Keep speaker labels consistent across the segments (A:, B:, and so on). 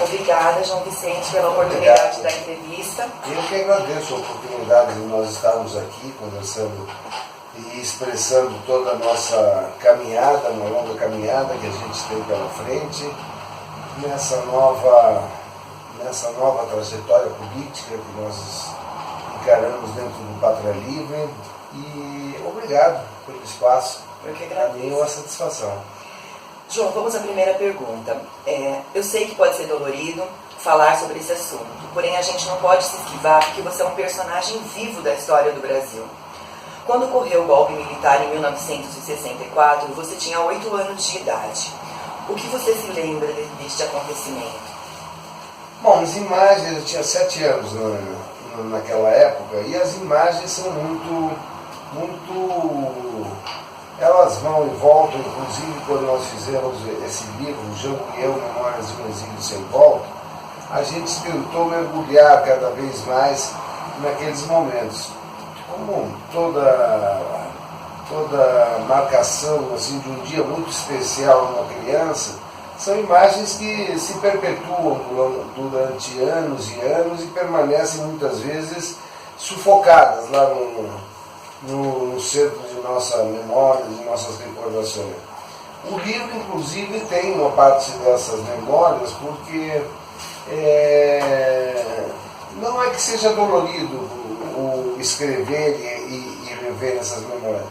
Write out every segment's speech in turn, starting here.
A: Obrigada, João Vicente, pela oportunidade da entrevista.
B: Eu que agradeço a oportunidade de nós estarmos aqui conversando e expressando toda a nossa caminhada, uma longa caminhada que a gente tem pela frente, nessa nova trajetória política que nós encaramos dentro do Pátria Livre. E obrigado pelo espaço.
A: Eu que agradeço.
B: Para mim é uma satisfação.
A: João, vamos à primeira pergunta. Eu sei que pode ser dolorido falar sobre esse assunto, porém a gente não pode se esquivar porque você é um personagem vivo da história do Brasil. Quando ocorreu o golpe militar em 1964, você tinha 8 anos de idade. O que você se lembra deste acontecimento?
B: Bom, as imagens, eu tinha 7 anos naquela época, e as imagens são elas vão e voltam. Inclusive quando nós fizemos esse livro, João e eu, Memórias de um Exílio Sem Volta, a gente tentou mergulhar cada vez mais naqueles momentos. Como toda marcação assim, de um dia muito especial numa criança, são imagens que se perpetuam durante anos e anos e permanecem muitas vezes sufocadas lá no centro de nossa memória, de nossas recordações. O livro, inclusive, tem uma parte dessas memórias, porque não é que seja dolorido o escrever e rever essas memórias,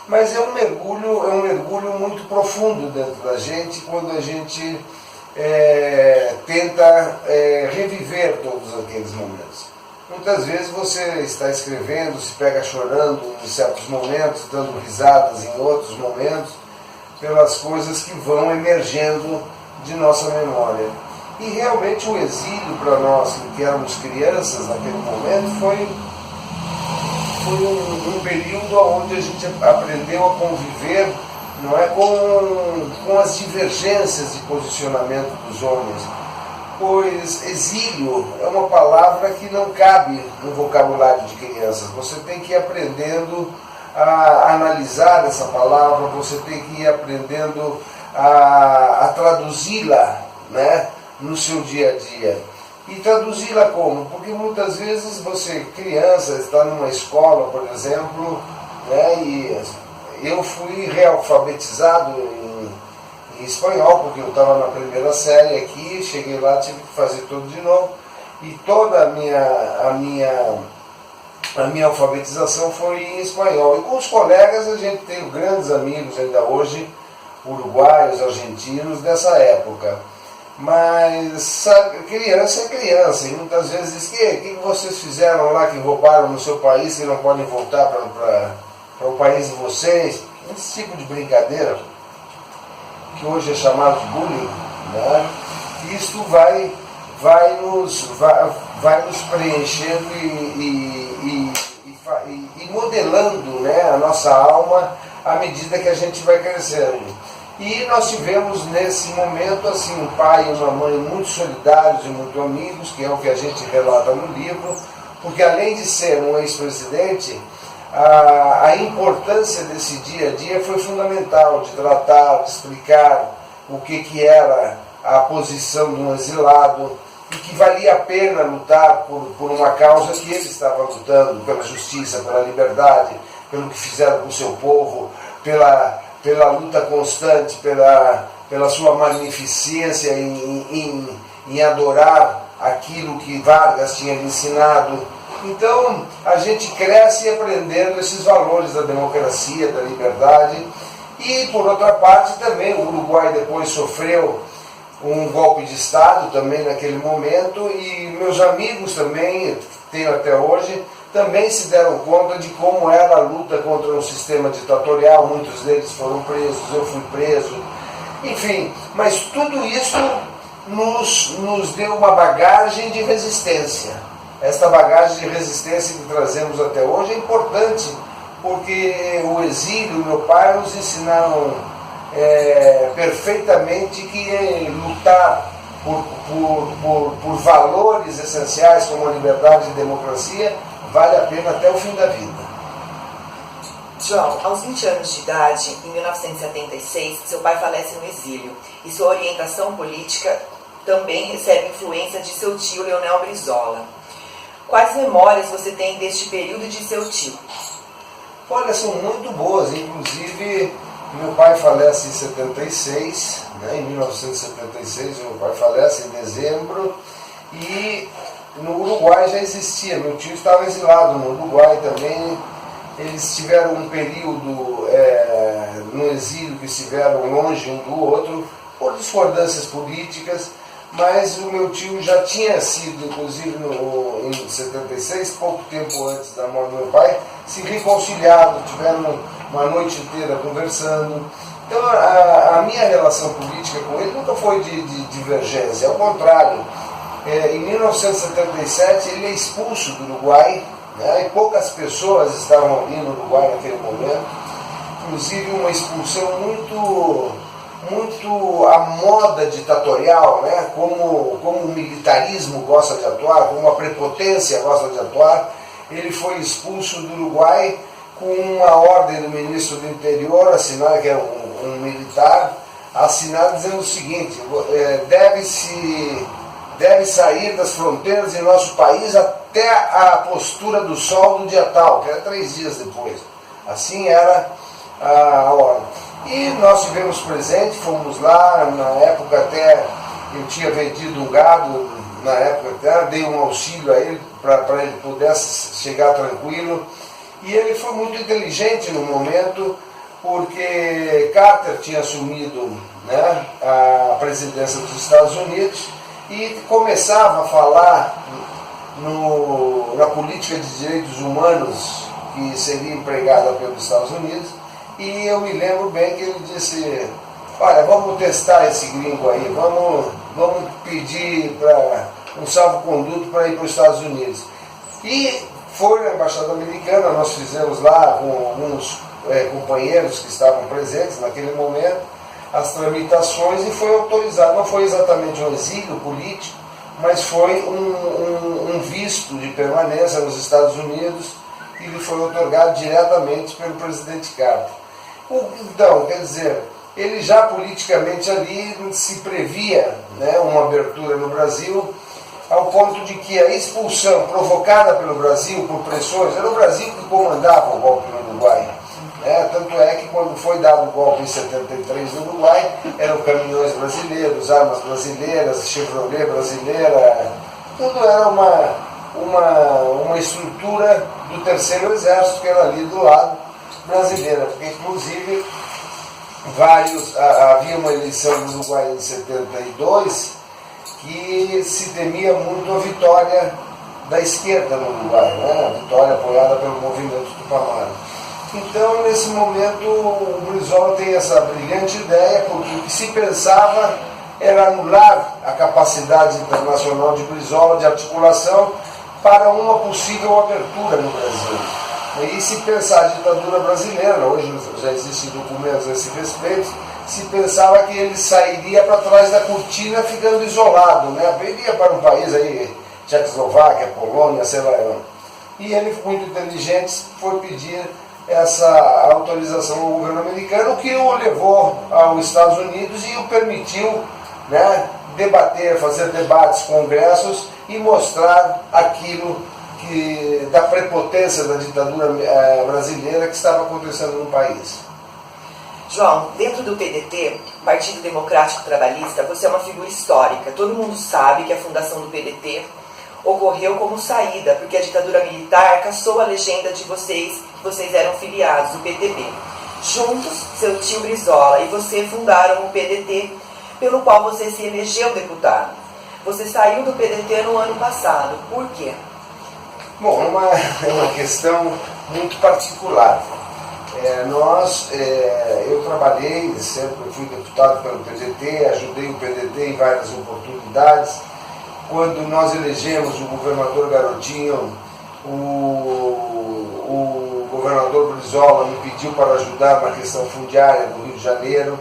B: mas é um mergulho muito profundo dentro da gente quando a gente tenta reviver todos aqueles momentos. Muitas vezes você está escrevendo, se pega chorando em certos momentos, dando risadas em outros momentos, pelas coisas que vão emergendo de nossa memória. E realmente o exílio para nós, que éramos crianças naquele momento, foi um período onde a gente aprendeu a conviver, não é, com as divergências de posicionamento dos homens. Pois exílio é uma palavra que não cabe no vocabulário de crianças. Você tem que ir aprendendo a analisar essa palavra, você tem que ir aprendendo a traduzi-la, né, no seu dia a dia. E traduzi-la como? Porque muitas vezes você, criança, está numa escola, por exemplo, né, e eu fui realfabetizado em espanhol, porque eu estava na primeira série aqui, cheguei lá, tive que fazer tudo de novo, e toda a minha alfabetização foi em espanhol. E com os colegas a gente tem grandes amigos ainda hoje, uruguaios, argentinos, dessa época. Mas sabe, criança é criança, e muitas vezes diz que vocês fizeram lá, que roubaram no seu país, que não podem voltar para o país de vocês. Esse tipo de brincadeira, que hoje é chamado de bullying, né? Isto vai nos preenchendo e modelando, né, a nossa alma à medida que a gente vai crescendo. E nós tivemos nesse momento assim, um pai e uma mãe muito solidários e muito amigos, que é o que a gente relata no livro, porque além de ser um ex-presidente, a importância desse dia a dia foi fundamental, de tratar, de explicar o que era a posição de um exilado e que valia a pena lutar por uma causa que ele estava lutando, pela justiça, pela liberdade, pelo que fizeram com o seu povo, pela luta constante, pela sua magnificência em adorar aquilo que Vargas tinha lhe ensinado. Então, a gente cresce aprendendo esses valores da democracia, da liberdade. E, por outra parte, também o Uruguai depois sofreu um golpe de Estado também naquele momento, e meus amigos também, tenho até hoje, também se deram conta de como era a luta contra um sistema ditatorial. Muitos deles foram presos, eu fui preso, enfim, mas tudo isso nos deu uma bagagem de resistência. Esta bagagem de resistência que trazemos até hoje é importante, porque o exílio e meu pai nos ensinaram perfeitamente que lutar por valores essenciais como a liberdade e a democracia vale a pena até o fim da vida.
A: João, aos 20 anos de idade, em 1976, seu pai falece no exílio e sua orientação política também recebe influência de seu tio Leonel Brizola. Quais memórias você tem deste período de seu tio?
B: Olha, são muito boas. Inclusive, meu pai falece em 76, né? Em 1976 meu pai falece em dezembro, e no Uruguai já existia. Meu tio estava exilado no Uruguai também. Eles tiveram um período no exílio, que estiveram longe um do outro, por discordâncias políticas, mas o meu tio já tinha sido, inclusive em 76, pouco tempo antes da morte do meu pai, se reconciliado, tiveram uma noite inteira conversando. Então a minha relação política com ele nunca foi de divergência, ao contrário. Em 1977 ele é expulso do Uruguai, né, e poucas pessoas estavam ali no Uruguai naquele momento, inclusive uma expulsão muito à moda ditatorial, né, como o militarismo gosta de atuar, como a prepotência gosta de atuar. Ele foi expulso do Uruguai com uma ordem do ministro do interior, assinada, que era um militar, assinada dizendo o seguinte: deve sair das fronteiras de nosso país até a postura do sol do dia tal, que era 3 dias depois. Assim era a ordem. E nós tivemos presente, fomos lá, na época até eu tinha vendido um gado, na época até dei um auxílio a ele para ele pudesse chegar tranquilo. E ele foi muito inteligente no momento, porque Carter tinha assumido, né, a presidência dos Estados Unidos e começava a falar na política de direitos humanos que seria empregada pelos Estados Unidos. E eu me lembro bem que ele disse: olha, vamos testar esse gringo aí, vamos pedir para um salvo-conduto para ir para os Estados Unidos. E foi na Embaixada Americana, nós fizemos lá com alguns companheiros que estavam presentes naquele momento as tramitações, e foi autorizado. Não foi exatamente um exílio político, mas foi um visto de permanência nos Estados Unidos, e lhe foi otorgado diretamente pelo presidente Carter. Então, quer dizer, ele já politicamente ali se previa, né, uma abertura no Brasil, ao ponto de que a expulsão provocada pelo Brasil por pressões, era o Brasil que comandava o golpe no Uruguai. Tanto é que quando foi dado o golpe em 73 no Uruguai, eram caminhões brasileiros, armas brasileiras, Chevrolet brasileira, tudo era uma estrutura do Terceiro Exército, que era ali do lado brasileira, porque inclusive havia uma eleição no Uruguai em 72 que se temia muito a vitória da esquerda no Uruguai, né? A vitória apoiada pelo movimento Tupamaro. Então, nesse momento, o Brizola tem essa brilhante ideia, porque o que se pensava era anular a capacidade internacional de Brizola de articulação para uma possível abertura no Brasil. E se pensar a ditadura brasileira, hoje já existem documentos a esse respeito, se pensava que ele sairia para trás da cortina ficando isolado, né? Iria para um país aí, Tchecoslováquia, Polônia, sei lá. E ele, muito inteligente, foi pedir essa autorização ao governo americano, que o levou aos Estados Unidos e o permitiu, né, debater, fazer debates, congressos e mostrar aquilo da prepotência da ditadura brasileira que estava acontecendo no país.
A: João, dentro do PDT, Partido Democrático Trabalhista, você é uma figura histórica. Todo mundo sabe que a fundação do PDT ocorreu como saída, porque a ditadura militar cassou a legenda de vocês, que vocês eram filiados do PTB. Juntos, seu tio Brizola e você fundaram o PDT, pelo qual você se elegeu deputado. Você saiu do PDT no ano passado. Por quê?
B: Bom, é uma questão muito particular. Eu trabalhei, sempre fui deputado pelo PDT, ajudei o PDT em várias oportunidades. Quando nós elegemos o governador Garotinho, o governador Brizola me pediu para ajudar na questão fundiária do Rio de Janeiro.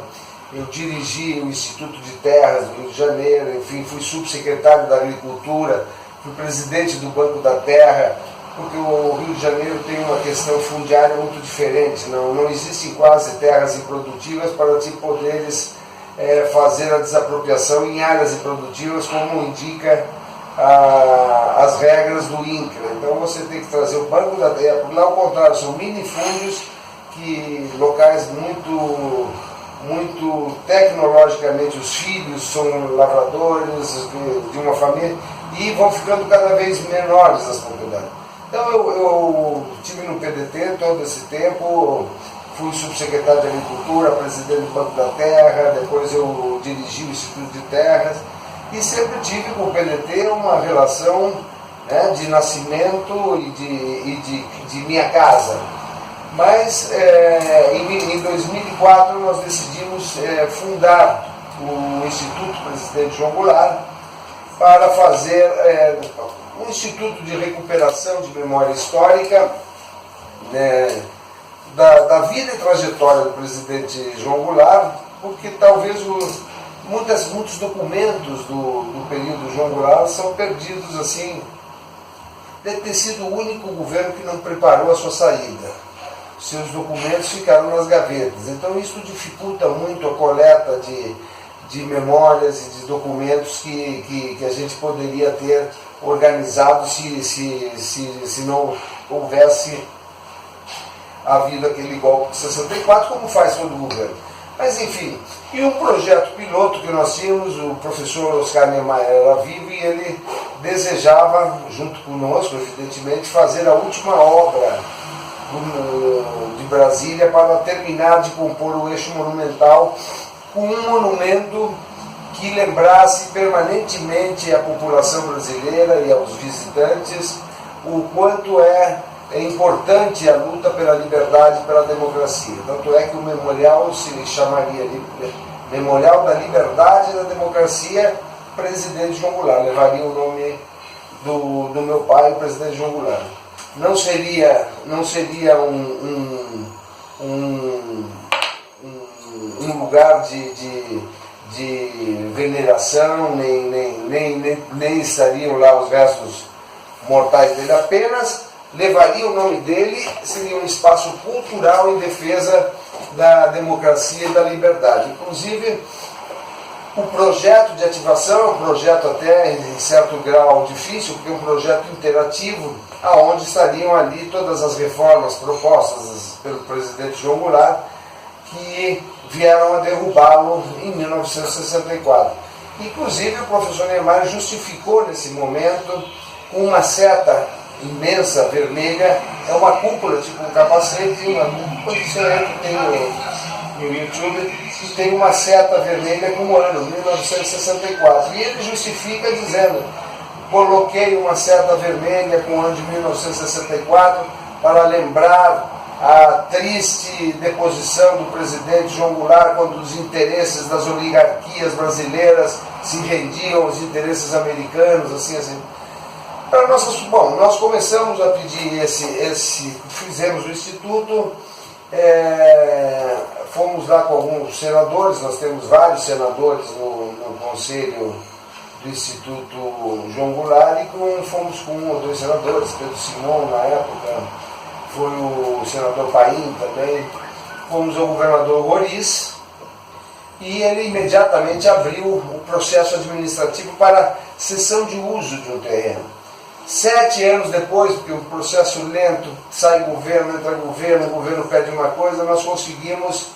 B: Eu dirigi o Instituto de Terras do Rio de Janeiro, enfim, fui subsecretário da Agricultura, fui presidente do Banco da Terra, porque o Rio de Janeiro tem uma questão fundiária muito diferente. Não existem quase terras improdutivas para te poderes fazer a desapropriação em áreas improdutivas, como indica as regras do INCRA. Então você tem que trazer o Banco da Terra, porque lá ao contrário, são minifúndios, que locais muito tecnologicamente, os filhos são lavradores de uma família e vão ficando cada vez menores as propriedades. Então eu estive no PDT todo esse tempo, fui subsecretário de Agricultura, presidente do Banco da Terra, depois eu dirigi o Instituto de Terras e sempre tive com o PDT uma relação, né, de nascimento e de minha casa. Mas em 2004 nós decidimos fundar o Instituto Presidente João Goulart para fazer um instituto de recuperação de memória histórica, né, da vida e trajetória do presidente João Goulart, porque talvez muitos documentos do período João Goulart são perdidos assim. Deve ter sido o único governo que não preparou a sua saída. Seus documentos ficaram nas gavetas. Então isso dificulta muito a coleta de memórias e de documentos que a gente poderia ter organizado se não houvesse havido aquele golpe de 64, como faz todo o governo. Mas enfim, e um projeto piloto que nós tínhamos, o professor Oscar Niemeyer era vivo e ele desejava, junto conosco, evidentemente, fazer a última obra de Brasília para terminar de compor o eixo monumental com um monumento que lembrasse permanentemente a população brasileira e aos visitantes o quanto é importante a luta pela liberdade e pela democracia. Tanto é que o memorial se chamaria Memorial da Liberdade e da Democracia, Presidente João Goulart. Levaria o nome do meu pai, o Presidente João Goulart. Não seria um lugar de veneração, nem estariam lá os restos mortais dele, apenas levaria o nome dele, seria um espaço cultural em defesa da democracia e da liberdade. Inclusive, o projeto de ativação é um projeto até em certo grau difícil, porque é um projeto interativo, aonde estariam ali todas as reformas propostas pelo presidente João Goulart, que vieram a derrubá-lo em 1964. Inclusive, o professor Niemeyer justificou nesse momento com uma seta imensa, vermelha, é uma cúpula, tipo um capacete, uma cúpula que tem no YouTube, que tem uma seta vermelha com o ano, 1964. E ele justifica dizendo: coloquei uma seta vermelha com o ano de 1964 para lembrar a triste deposição do presidente João Goulart, quando os interesses das oligarquias brasileiras se rendiam aos interesses americanos, assim. Para nós começamos a pedir fizemos o Instituto, fomos lá com alguns senadores, nós temos vários senadores no Conselho do Instituto João Goulart, e fomos com um ou dois senadores, Pedro Simão na época, foi o senador Paim também, fomos ao governador Roriz, e ele imediatamente abriu o processo administrativo para cessão de uso de um terreno. 7 anos depois, porque o processo lento, sai governo, entra governo, o governo pede uma coisa, nós conseguimos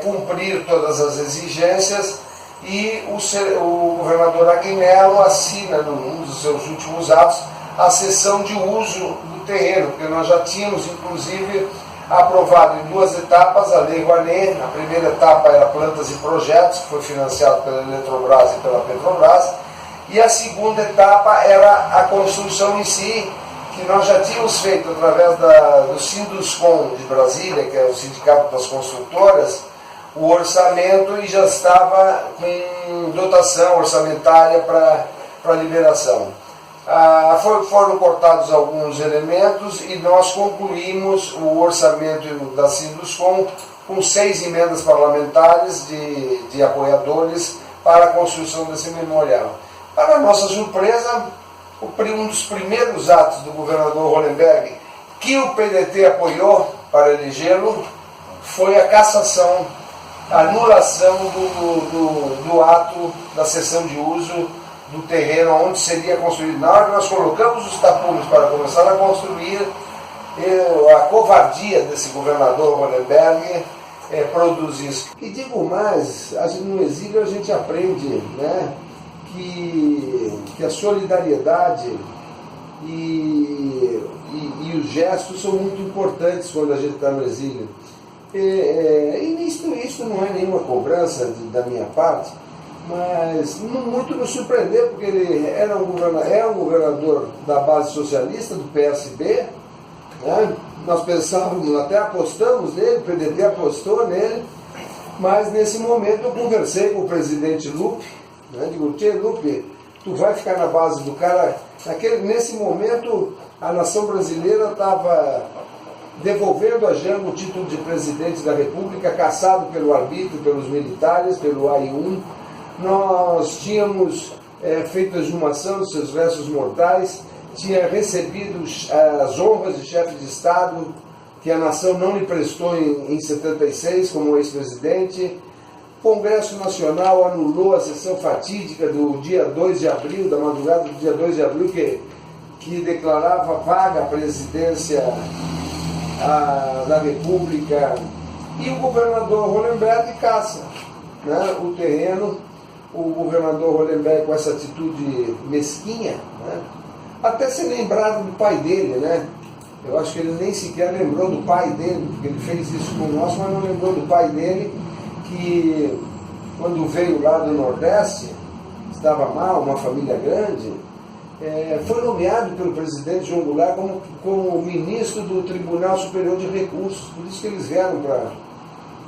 B: cumprir todas as exigências, e o governador Aguinaldo assina, num dos seus últimos atos, a cessão de uso do terreno, porque nós já tínhamos, inclusive, aprovado em 2 etapas a Lei Rouanet. A primeira etapa era plantas e projetos, que foi financiado pela Eletrobras e pela Petrobras, e a segunda etapa era a construção em si, que nós já tínhamos feito através do Sinduscom de Brasília, que é o Sindicato das Construtoras, o orçamento, e já estava com dotação orçamentária para liberação. Foram cortados alguns elementos e nós concluímos o orçamento da Sinduscom com 6 emendas parlamentares de apoiadores para a construção desse memorial. Para nossa surpresa, um dos primeiros atos do governador Hollenberg, que o PDT apoiou para elegê-lo, foi a cassação anulação do ato da cessão de uso do terreno onde seria construído. Na hora que nós colocamos os tapumes para começar a construir, a covardia desse governador Hollenberg produz isso. E digo mais, no exílio a gente aprende, né, que a solidariedade e os gestos são muito importantes quando a gente está no exílio. E isso não é nenhuma cobrança da minha parte, mas muito nos surpreendeu, porque ele é um governador da base socialista, do PSB, né? Nós pensávamos, até apostamos nele, o PDT apostou nele, mas nesse momento eu conversei com o presidente Lupe, né? Digo, tchê, Lupe, tu vai ficar na base do cara. Nesse momento a nação brasileira estava devolvendo a Jango o título de presidente da República, caçado pelo arbítrio, pelos militares, pelo AI-1. Nós tínhamos feito a exumação dos seus restos mortais, tinha recebido as honras de chefe de Estado que a nação não lhe prestou em 76 como ex-presidente. O Congresso Nacional anulou a sessão fatídica do dia 2 de abril, da madrugada do dia 2 de abril, que declarava vaga a presidência da República, e o governador Hollenberg caça, né, o terreno. O governador Hollenberg, com essa atitude mesquinha, né, até se lembrado do pai dele, né? Eu acho que ele nem sequer lembrou do pai dele, porque ele fez isso com nós, mas não lembrou do pai dele, que quando veio lá do Nordeste, estava mal, uma família grande, foi nomeado pelo presidente João Goulart como ministro do Tribunal Superior de Recursos. Por isso que eles vieram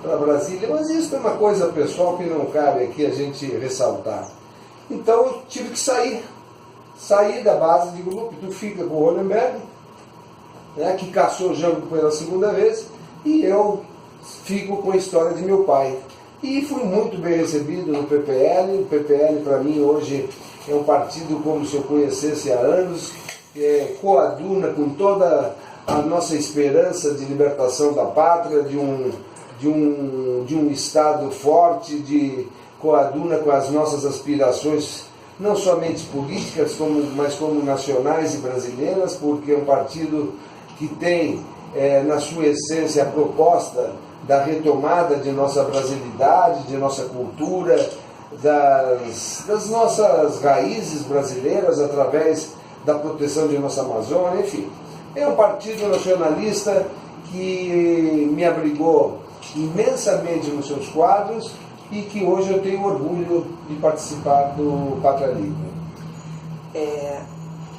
B: para Brasília. Mas isso é uma coisa pessoal que não cabe aqui a gente ressaltar. Então eu tive que sair da base de grupo. Tu fica com o Hollenberg, né, que caçou Jango pela segunda vez, e eu fico com a história de meu pai. E fui muito bem recebido no PPL. O PPL, para mim, hoje é um partido como se eu conhecesse há anos, coaduna com toda a nossa esperança de libertação da pátria, de um Estado forte, coaduna com as nossas aspirações, não somente políticas, mas como nacionais e brasileiras, porque é um partido que tem na sua essência a proposta da retomada de nossa brasilidade, de nossa cultura, das nossas raízes brasileiras através da proteção de nossa Amazônia, enfim. É um partido nacionalista que me abrigou imensamente nos seus quadros e que hoje eu tenho orgulho de participar do Pátria Livre.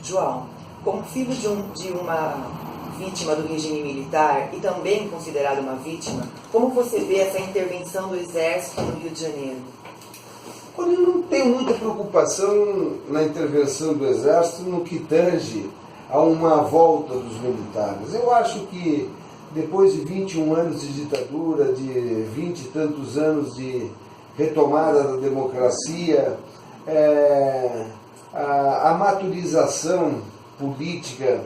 A: João, como filho de uma vítima do regime militar e também considerado uma vítima, como você vê essa intervenção do Exército no Rio de Janeiro?
B: Eu não tenho muita preocupação na intervenção do Exército no que tange a uma volta dos militares. Eu acho que depois de 21 anos de ditadura, de 20 e tantos anos de retomada da democracia, a maturização política,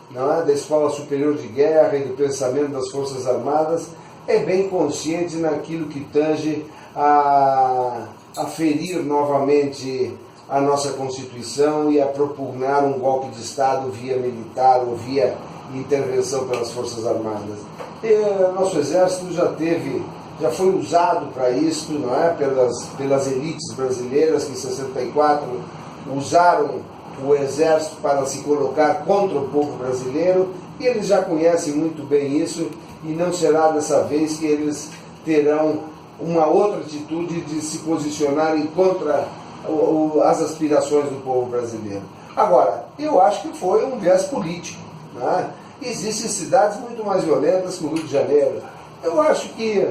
B: não é, da Escola Superior de Guerra e do pensamento das Forças Armadas é bem consciente naquilo que tange a ferir novamente a nossa Constituição e a propugnar um golpe de Estado via militar ou via intervenção pelas Forças Armadas. Nosso Exército já foi usado para isso, não é? pelas elites brasileiras que em 64 usaram o Exército para se colocar contra o povo brasileiro, e eles já conhecem muito bem isso, e não será dessa vez que eles terão uma outra atitude de se posicionarem contra as aspirações do povo brasileiro. Agora, eu acho que foi um viés político, né? Existem cidades muito mais violentas que o Rio de Janeiro. Eu acho que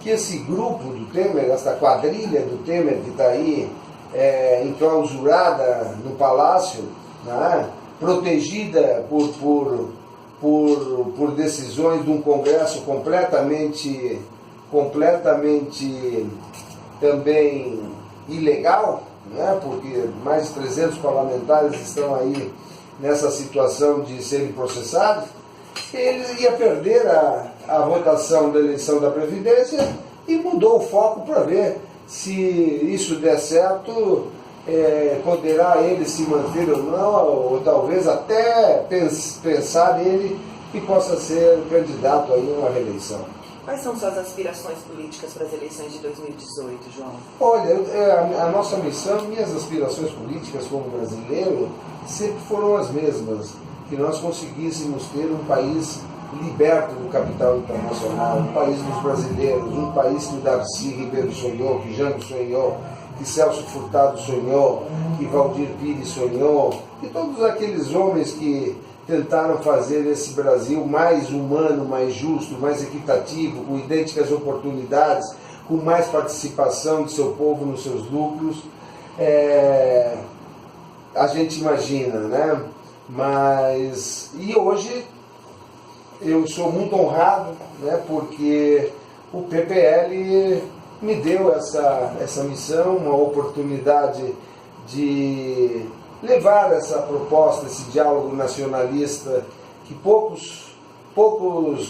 B: esse grupo do Temer, essa quadrilha do Temer que está aí enclausurada no Palácio, né, protegida por decisões de um Congresso completamente também ilegal, né, porque mais de 300 parlamentares estão aí nessa situação de serem processados. Ele ia perder a votação da eleição da Previdência e mudou o foco para ver se isso der certo, poderá ele se manter ou não, ou talvez até pensar nele que possa ser candidato aí a uma reeleição.
A: Quais são suas aspirações políticas para as eleições de 2018, João?
B: Olha, a nossa missão, minhas aspirações políticas como brasileiro sempre foram as mesmas, que nós conseguíssemos ter um país liberto do capital internacional, um país dos brasileiros, um país que o Darcy Ribeiro sonhou, que Jango sonhou, que Celso Furtado sonhou, que Valdir Pires sonhou, e todos aqueles homens que tentaram fazer esse Brasil mais humano, mais justo, mais equitativo, com idênticas oportunidades, com mais participação de seu povo nos seus lucros. A gente imagina, né? E hoje eu sou muito honrado, né, porque o PPL me deu essa missão, uma oportunidade de levar essa proposta, esse diálogo nacionalista que poucos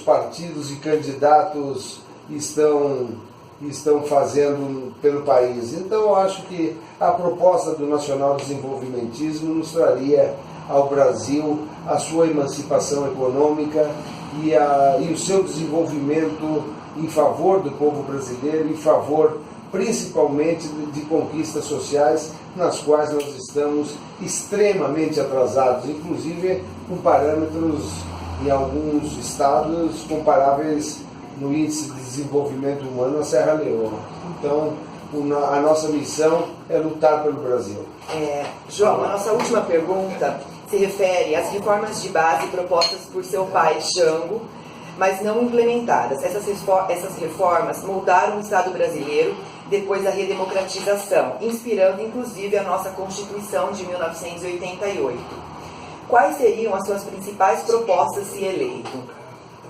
B: partidos e candidatos estão fazendo pelo país. Então eu acho que a proposta do nacional desenvolvimentismo nos traria ao Brasil a sua emancipação econômica e o seu desenvolvimento em favor do povo brasileiro, em favor principalmente de conquistas sociais nas quais nós estamos extremamente atrasados, inclusive com parâmetros em alguns estados comparáveis no índice de desenvolvimento humano à Serra Leoa. Então, a nossa missão é lutar pelo Brasil.
A: João, a nossa última pergunta se refere às reformas de base propostas por seu pai, Jango, mas não implementadas. Essas reformas moldaram o Estado brasileiro depois da redemocratização, inspirando inclusive a nossa Constituição de 1988. Quais seriam as suas principais propostas se eleito?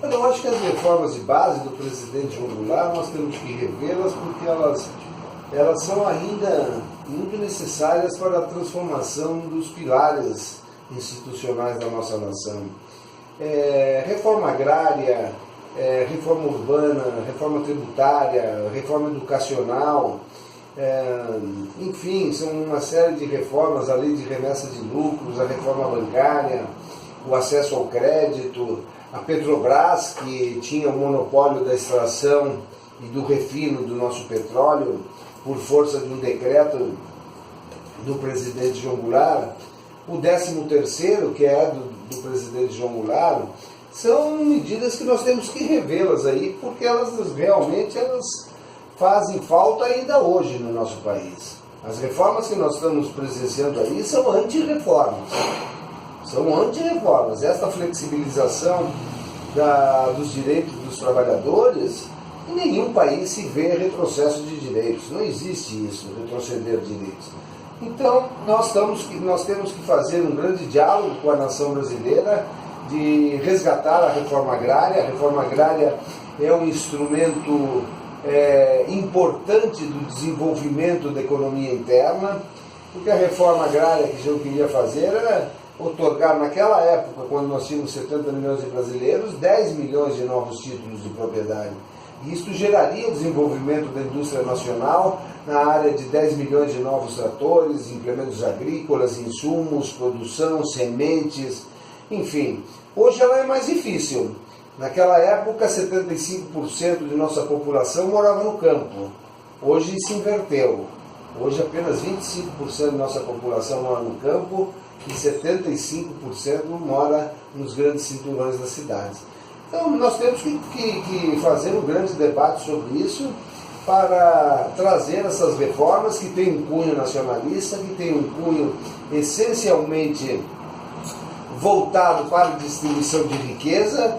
B: Eu acho que as reformas de base do presidente João Goulart nós temos que revê-las porque elas são ainda muito necessárias para a transformação dos pilares institucionais da nossa nação. Reforma agrária, reforma urbana, reforma tributária, reforma educacional, enfim, são uma série de reformas, a lei de remessa de lucros, a reforma bancária, o acesso ao crédito, a Petrobras, que tinha o monopólio da extração e do refino do nosso petróleo, por força de um decreto do presidente João Goulart, o 13º, que é do presidente João Goulart, são medidas que nós temos que revê-las aí, porque elas fazem falta ainda hoje no nosso país. As reformas que nós estamos presenciando aí são anti-reformas. Esta flexibilização dos direitos dos trabalhadores, em nenhum país se vê retrocesso de direitos. Não existe isso, retroceder direitos. Então, nós temos que fazer um grande diálogo com a nação brasileira de resgatar a reforma agrária. A reforma agrária é um instrumento importante do desenvolvimento da economia interna, porque a reforma agrária que eu queria fazer era otorgar, naquela época, quando nós tínhamos 70 milhões de brasileiros, 10 milhões de novos títulos de propriedade. E isso geraria o desenvolvimento da indústria nacional na área de 10 milhões de novos tratores, implementos agrícolas, insumos, produção, sementes, enfim. Hoje ela é mais difícil. Naquela época, 75% de nossa população morava no campo. Hoje se inverteu. Hoje apenas 25% de nossa população mora no campo e 75% mora nos grandes cinturões das cidades. Então, nós temos que fazer um grande debate sobre isso para trazer essas reformas que têm um cunho nacionalista, que têm um cunho essencialmente voltado para a distribuição de riqueza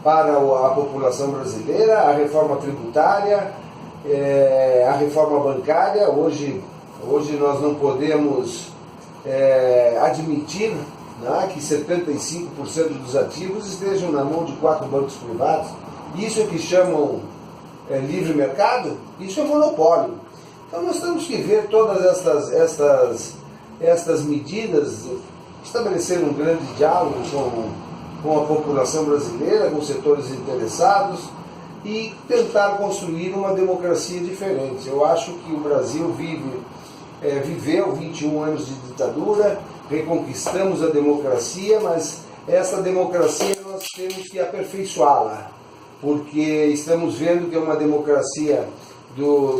B: para a população brasileira, a reforma tributária, a reforma bancária. Hoje nós não podemos admitir, né, que 75% dos ativos estejam na mão de 4 bancos privados. Isso é que chamam livre mercado? Isso é monopólio. Então nós temos que ver todas estas medidas, estabelecer um grande diálogo com a população brasileira, com setores interessados, e tentar construir uma democracia diferente. Eu acho que o Brasil viveu 21 anos de ditadura, reconquistamos a democracia, mas essa democracia nós temos que aperfeiçoá-la, porque estamos vendo que é uma democracia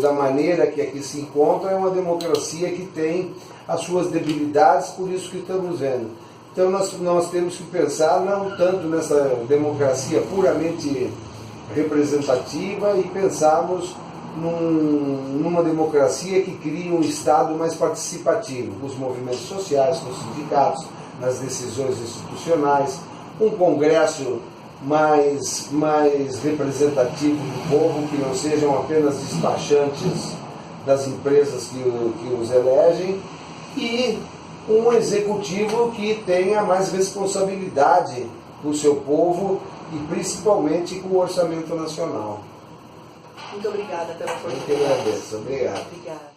B: da maneira que aqui se encontra, é uma democracia que tem as suas debilidades, por isso que estamos vendo. Então nós temos que pensar não tanto nessa democracia puramente representativa e pensarmos numa democracia que crie um Estado mais participativo, com os movimentos sociais, com os sindicatos, nas decisões institucionais, um Congresso mais representativo do povo, que não sejam apenas despachantes das empresas que os elegem, e um executivo que tenha mais responsabilidade com o seu povo e principalmente com o orçamento nacional.
A: Muito obrigada pela oportunidade.
B: Eu que agradeço. Obrigado.
A: Obrigada.